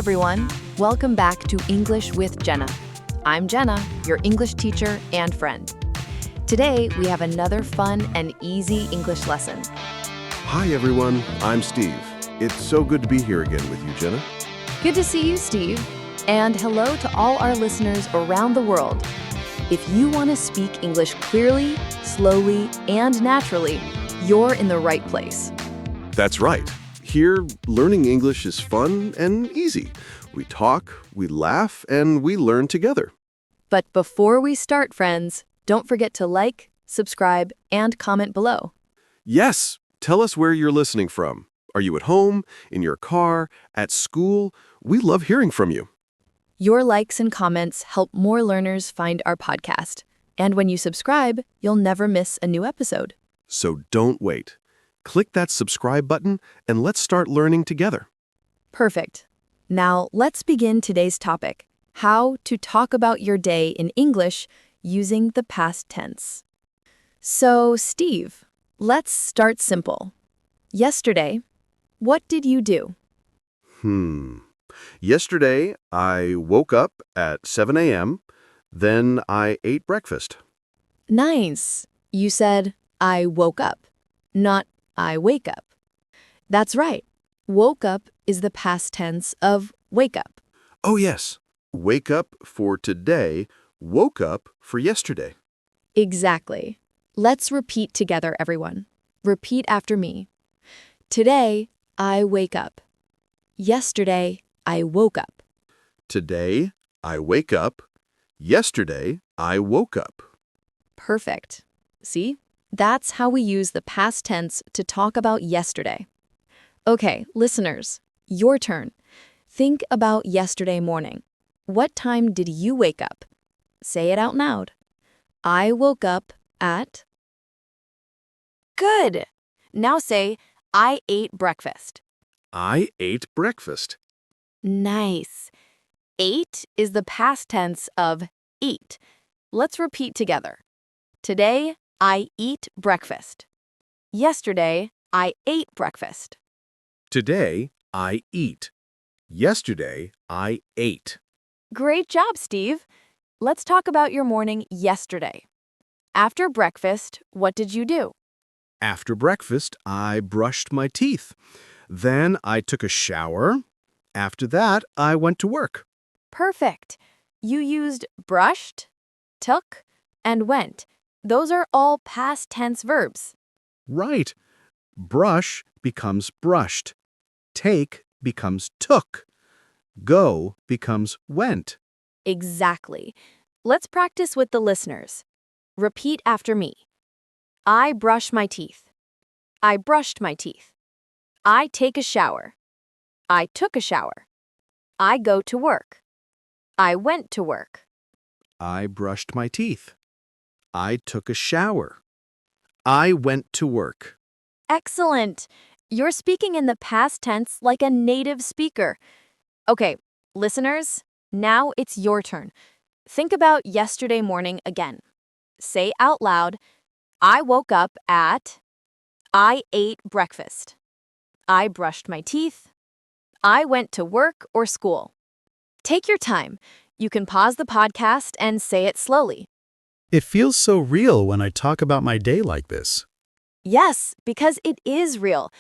everyone. Welcome back to English with Jenna. I'm Jenna, your English teacher and friend. Today, we have another fun and easy English lesson. Hi everyone, I'm Steve. It's so good to be here again with you, Jenna. Good to see you, Steve. And hello to all our listeners around the world. If you want to speak English clearly, slowly, and naturally, you're in the right place. That's right. Here, learning English is fun and easy. We talk, we laugh, and we learn together. But before we start, friends, don't forget to like, subscribe, and comment below. Yes, tell us where you're listening from. Are you at home, in your car, at school? We love hearing from you. Your likes and comments help more learners find our podcast. And when you subscribe, you'll never miss a new episode. So don't wait. Click that subscribe button and let's start learning together. Perfect. Now, let's begin today's topic, how to talk about your day in English using the past tense. So, Steve, let's start simple. Yesterday, what did you do? Yesterday, I woke up at 7 a.m., then I ate breakfast. Nice. You said, I woke up, not I wake up. That's right. Woke up is the past tense of wake up. Oh yes, wake up for today, woke up for yesterday. Exactly. Let's repeat together, everyone. Repeat after me. Today, I wake up. Yesterday, I woke up. Today, I wake up. Yesterday, I woke up. Perfect. See? That's how we use the past tense to talk about yesterday. Okay, listeners, your turn. Think about yesterday morning. What time did you wake up? Say it out loud. I woke up at... Good! Now say, I ate breakfast. I ate breakfast. Nice. Ate is the past tense of eat. Let's repeat together. Today, I eat breakfast. Yesterday, I ate breakfast. Today, I eat. Yesterday, I ate. Great job, Steve. Let's talk about your morning yesterday. After breakfast, what did you do? After breakfast, I brushed my teeth. Then I took a shower. After that, I went to work. Perfect. You used brushed, took, and went. Those are all past tense verbs. Right. Brush becomes brushed. Take becomes took. Go becomes went. Exactly. Let's practice with the listeners. Repeat after me. I brush my teeth. I brushed my teeth. I take a shower. I took a shower. I go to work. I went to work. I brushed my teeth. I took a shower. I went to work. Excellent. You're speaking in the past tense like a native speaker. Okay, listeners, now it's your turn. Think about yesterday morning again. Say out loud, I woke up at... I ate breakfast. I brushed my teeth. I went to work or school. Take your time. You can pause the podcast and say it slowly. It feels so real when I talk about my day like this. Yes, because it is real.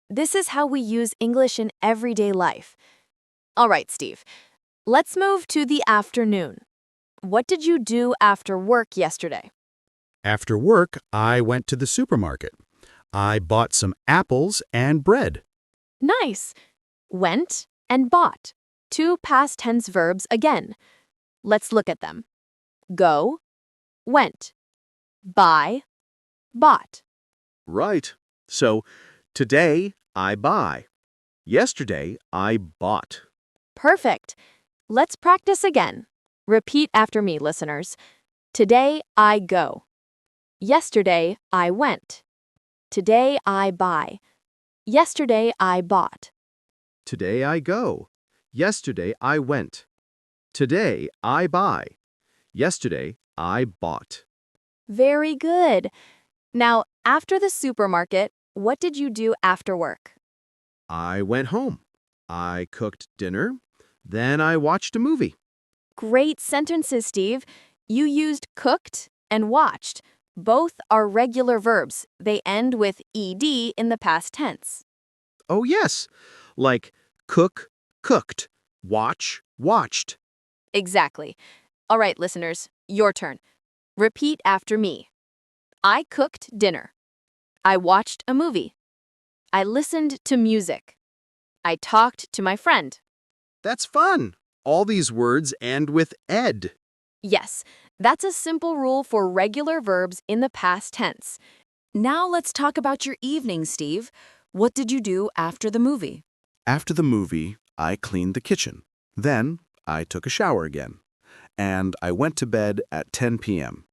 This is how we use English in everyday life. All right, Steve, let's move to the afternoon. What did you do after work yesterday? After work, I went to the supermarket. I bought some apples and bread. Nice. Went and bought. Two past tense verbs again. Let's look at them. Go, went. Buy, bought. Right. So, today, I buy. Yesterday, I bought. Perfect. Let's practice again. Repeat after me, listeners. Today, I go. Yesterday, I went. Today, I buy. Yesterday, I bought. Today, I go. Yesterday, I went. Today, I buy. Yesterday, I bought. Very good. Now, after the supermarket, what did you do after work? I went home. I cooked dinner. Then I watched a movie. Great sentences, Steve. You used cooked and watched. Both are regular verbs. They end with ed in the past tense. Oh, yes. Like cook, cooked. Watch, watched. Exactly. All right, listeners, your turn. Repeat after me. I cooked dinner. I watched a movie. I listened to music. I talked to my friend. That's fun. All these words end with ed. Yes, that's a simple rule for regular verbs in the past tense. Now let's talk about your evening, Steve. What did you do after the movie? After the movie, I cleaned the kitchen. Then, I took a shower again. And I went to bed at 10 p.m.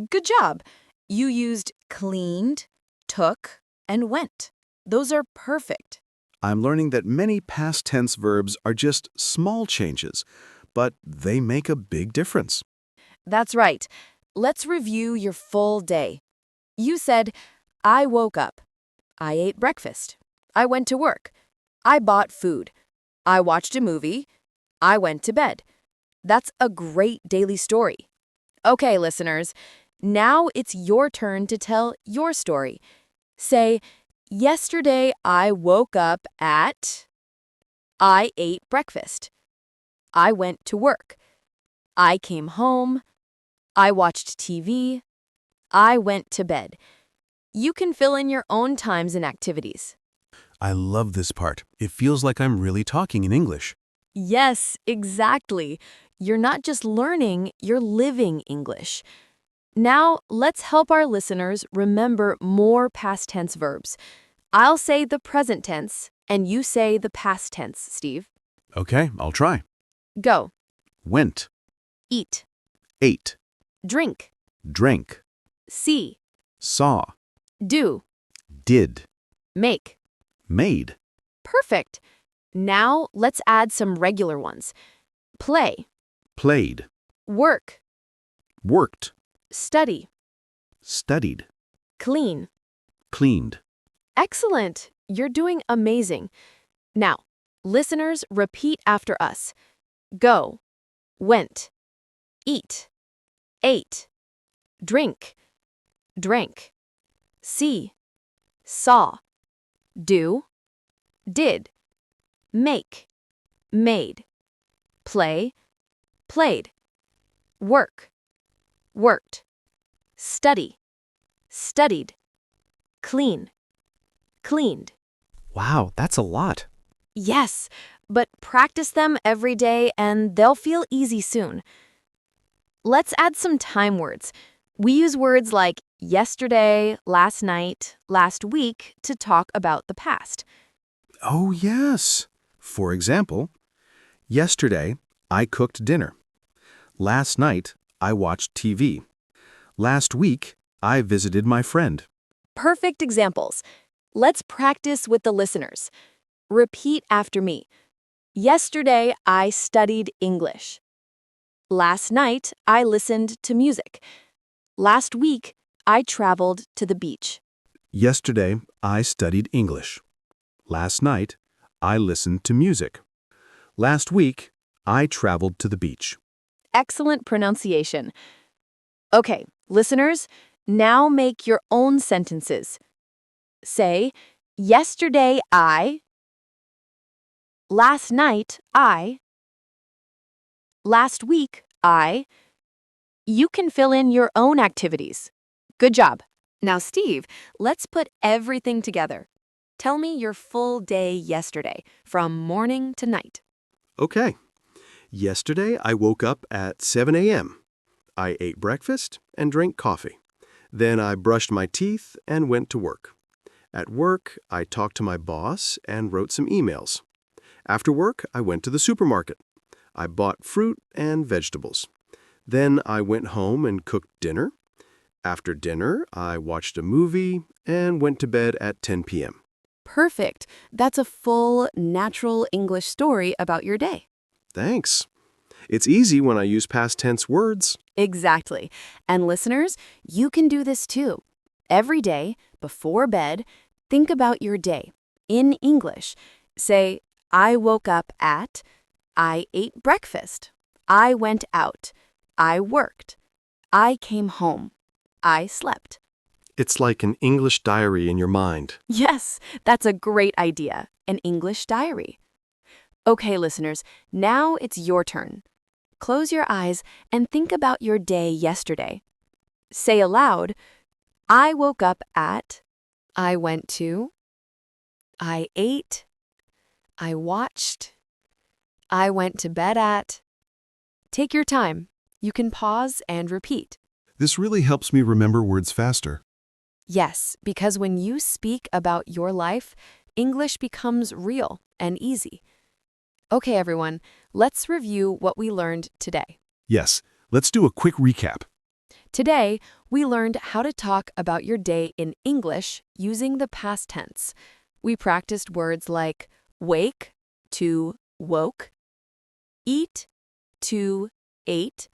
Good job. You used cleaned, took, and went. Those are perfect. I'm learning that many past tense verbs are just small changes, but they make a big difference. That's right. Let's review your full day. You said, I woke up. I ate breakfast. I went to work. I bought food. I watched a movie. I went to bed. That's a great daily story. Okay, listeners, now it's your turn to tell your story. Say, yesterday I woke up at... I ate breakfast. I went to work. I came home. I watched TV. I went to bed. You can fill in your own times and activities. I love this part. It feels like I'm really talking in English. Yes, exactly. You're not just learning, you're living English. Now, let's help our listeners remember more past tense verbs. I'll say the present tense, and you say the past tense, Steve. Okay, I'll try. Go. Went, Eat. ate, Drink. drank, See. saw, Do. did, Make. made. Perfect. Now, let's add some regular ones. Play. Played, Work. worked, Study. studied, Clean. cleaned. Excellent. You're doing amazing. Now, listeners, repeat after us. Go. Went. Eat. Ate. Drink. Drank. See. Saw. Do. Did. Make. Made. Play. Played. Work. Worked. Study. Studied. Clean. Cleaned. Wow, that's a lot. Yes, but practice them every day and they'll feel easy soon. Let's add some time words. We use words like yesterday, last night, last week to talk about the past. Oh, yes. For example, yesterday, I cooked dinner. Last night, I watched TV. Last week, I visited my friend. Perfect examples. Let's practice with the listeners. Repeat after me. Yesterday, I studied English. Last night, I listened to music. Last week, I traveled to the beach. Yesterday, I studied English. Last night, I listened to music. Last week, I traveled to the beach. Excellent pronunciation. Okay, listeners, now make your own sentences. Say, yesterday I, last night I, last week I. You can fill in your own activities. Good job. Now, Steve, let's put everything together. Tell me your full day yesterday, from morning to night. Okay. Yesterday, I woke up at 7 a.m. I ate breakfast and drank coffee. Then I brushed my teeth and went to work. At work, I talked to my boss and wrote some emails. After work, I went to the supermarket. I bought fruit and vegetables. Then I went home and cooked dinner. After dinner, I watched a movie and went to bed at 10 p.m. Perfect. That's a full, natural English story about your day. Thanks. It's easy when I use past tense words. Exactly. And listeners, you can do this too. Every day, before bed, think about your day in English. Say, I woke up at, I ate breakfast. I went out. I worked. I came home. I slept. It's like an English diary in your mind. Yes, that's a great idea. An English diary. Okay, listeners, now it's your turn. Close your eyes and think about your day yesterday. Say aloud, I woke up at, I went to, I ate, I watched, I went to bed at. Take your time. You can pause and repeat. This really helps me remember words faster. Yes, because when you speak about your life, English becomes real and easy. Okay, everyone, let's review what we learned today. Yes, let's do a quick recap. Today, we learned how to talk about your day in English using the past tense. We practiced words like wake to woke, eat to ate,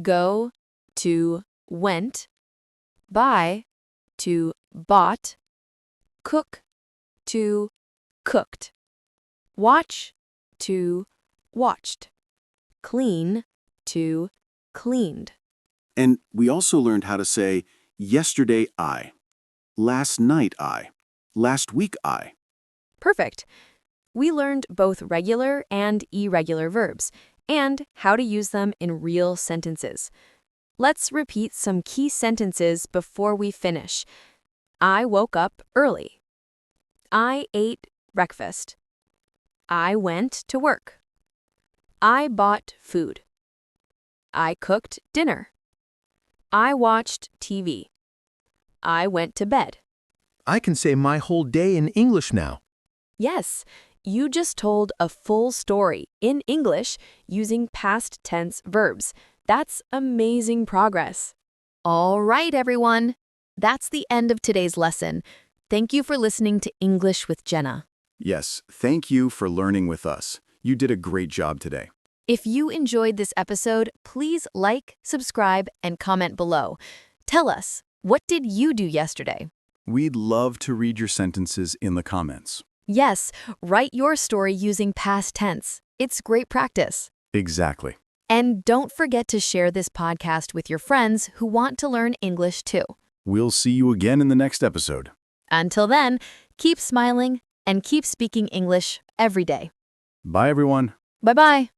go to went, buy to bought, cook to cooked, watch to watched, clean to cleaned. And we also learned how to say, yesterday I, last night I, last week I. Perfect. We learned both regular and irregular verbs and how to use them in real sentences. Let's repeat some key sentences before we finish. I woke up early. I ate breakfast. I went to work. I bought food. I cooked dinner. I watched TV. I went to bed. I can say my whole day in English now. Yes, you just told a full story in English using past tense verbs. That's amazing progress. All right, everyone. That's the end of today's lesson. Thank you for listening to English with Jenna. Yes, thank you for learning with us. You did a great job today. If you enjoyed this episode, please like, subscribe, and comment below. Tell us, what did you do yesterday? We'd love to read your sentences in the comments. Yes, write your story using past tense. It's great practice. Exactly. And don't forget to share this podcast with your friends who want to learn English too. We'll see you again in the next episode. Until then, keep smiling and keep speaking English every day. Bye, everyone. Bye-bye.